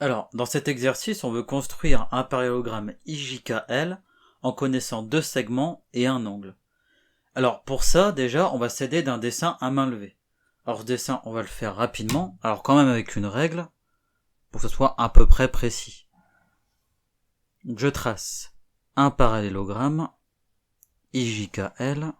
Alors, dans cet exercice, on veut construire un parallélogramme IJKL en connaissant deux segments et un angle. Alors, pour ça, déjà, on va s'aider d'un dessin à main levée. Alors, ce dessin, on va le faire rapidement, alors quand même avec une règle, pour que ce soit à peu près précis. Je trace un parallélogramme IJKL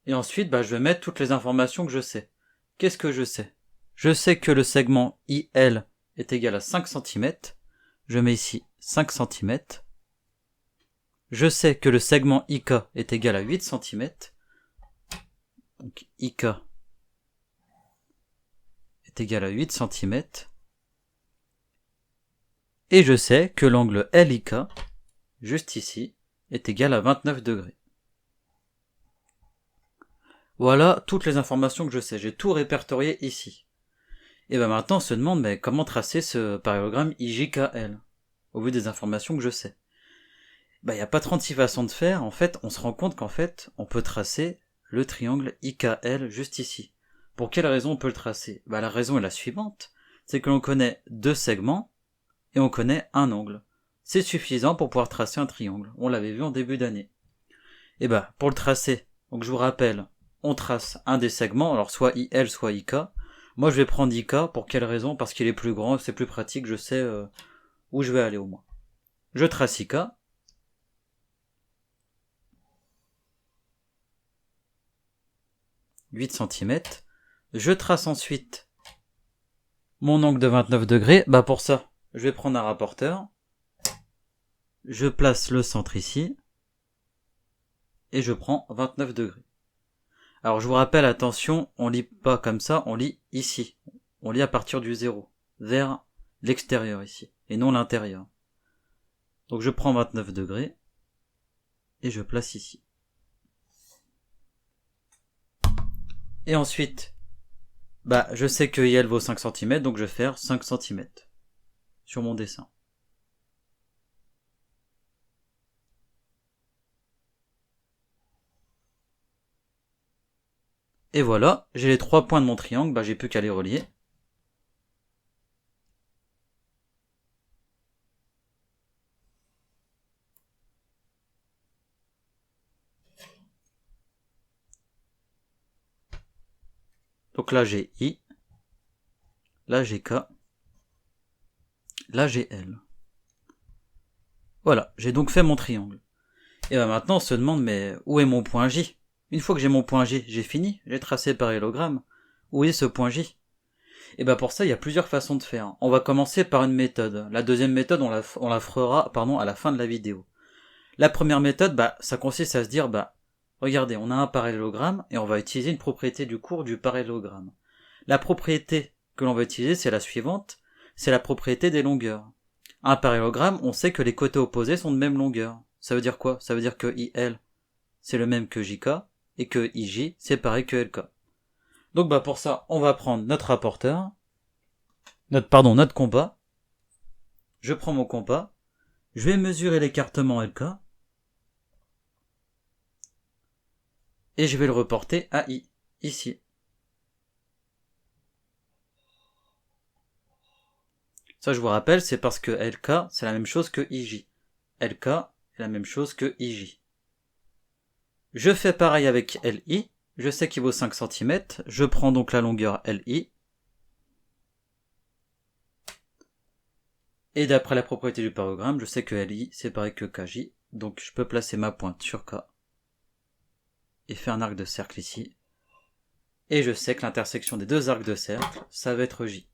et ensuite, je vais mettre toutes les informations que je sais. Qu'est-ce que je sais? Je sais que le segment IL est égal à 5 cm. Je mets ici 5 cm. Je sais que le segment IK est égal à 8 cm. Donc IK est égal à 8 cm. Et je sais que l'angle LIK, juste ici, est égal à 29 degrés. Voilà toutes les informations que je sais. J'ai tout répertorié ici. Et maintenant on se demande comment tracer ce parallélogramme IJKL au vu des informations que je sais. Il n'y a pas 36 façons de faire. En fait, on se rend compte qu'en fait, on peut tracer le triangle IKL juste ici. Pour quelle raison on peut le tracer? La raison est la suivante. C'est que l'on connaît deux segments et on connaît un angle. C'est suffisant pour pouvoir tracer un triangle. On l'avait vu en début d'année. Et pour le tracer, donc je vous rappelle, on trace un des segments, alors soit IL, soit IK. Moi je vais prendre IK, pour quelle raison? Parce qu'il est plus grand, c'est plus pratique, je sais où je vais aller au moins. Je trace IK. « 8 cm. Je trace ensuite mon angle de 29 degrés. Pour ça, je vais prendre un rapporteur. Je place le centre ici. Et je prends 29 degrés. Alors je vous rappelle, attention, on lit pas comme ça, on lit ici. On lit à partir du 0, vers l'extérieur ici, et non l'intérieur. Donc je prends 29 degrés, et je place ici. Et ensuite, je sais que IL vaut 5 cm, donc je vais faire 5 cm sur mon dessin. Et voilà, j'ai les trois points de mon triangle, j'ai plus qu'à les relier. Donc là j'ai I, là j'ai K, là j'ai L. Voilà, j'ai donc fait mon triangle. Et maintenant on se demande, mais où est mon point J? Une fois que j'ai mon point J, j'ai fini, j'ai tracé le parallélogramme. Où est ce point J? Et pour ça, il y a plusieurs façons de faire. On va commencer par une méthode. La deuxième méthode, on la fera à la fin de la vidéo. La première méthode, ça consiste à se dire, regardez, on a un parallélogramme et on va utiliser une propriété du cours du parallélogramme. La propriété que l'on va utiliser, c'est la suivante, c'est la propriété des longueurs. Un parallélogramme, on sait que les côtés opposés sont de même longueur. Ça veut dire quoi? Ça veut dire que IL, c'est le même que JK, et que IJ, c'est pareil que LK. Donc pour ça, on va prendre notre rapporteur, notre compas. Je prends mon compas, je vais mesurer l'écartement LK, et je vais le reporter à I, ici. Ça, je vous rappelle, c'est parce que LK, c'est la même chose que IJ. LK est la même chose que IJ. Je fais pareil avec LI, je sais qu'il vaut 5 cm, je prends donc la longueur LI, et d'après la propriété du parallélogramme, je sais que LI c'est pareil que KJ, donc je peux placer ma pointe sur K, et faire un arc de cercle ici, et je sais que l'intersection des deux arcs de cercle, ça va être J.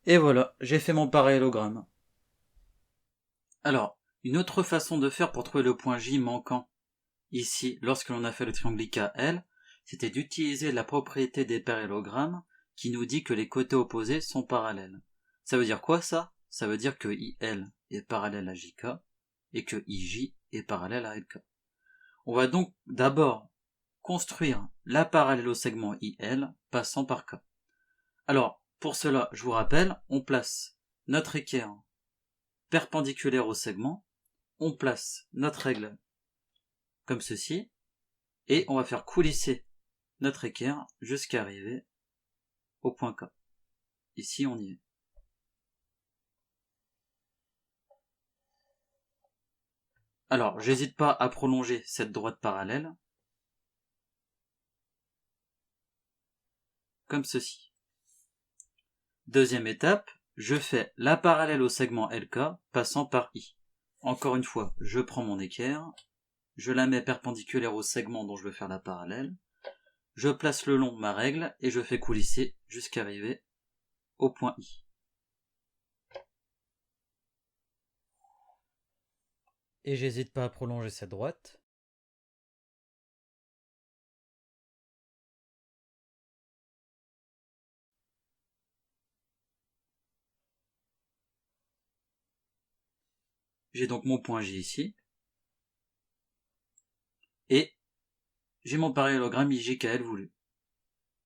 Et voilà, j'ai fait mon parallélogramme. Alors, une autre façon de faire pour trouver le point J manquant, ici, lorsque l'on a fait le triangle IKL, c'était d'utiliser la propriété des parallélogrammes qui nous dit que les côtés opposés sont parallèles. Ça veut dire quoi ça? Ça veut dire que IL est parallèle à JK et que IJ est parallèle à LK. On va donc d'abord construire la parallèle au segment IL passant par K. Alors, pour cela, je vous rappelle, on place notre équerre perpendiculaire au segment, on place notre règle comme ceci, et on va faire coulisser notre équerre jusqu'à arriver au point K. Ici, on y est. Alors, j'hésite pas à prolonger cette droite parallèle, comme ceci. Deuxième étape, je fais la parallèle au segment LK passant par I. Encore une fois, je prends mon équerre, je la mets perpendiculaire au segment dont je veux faire la parallèle, je place le long ma règle et je fais coulisser jusqu'à arriver au point I. Et j'hésite pas à prolonger cette droite. J'ai donc mon point J ici. Et j'ai mon parallélogramme IJKL voulu.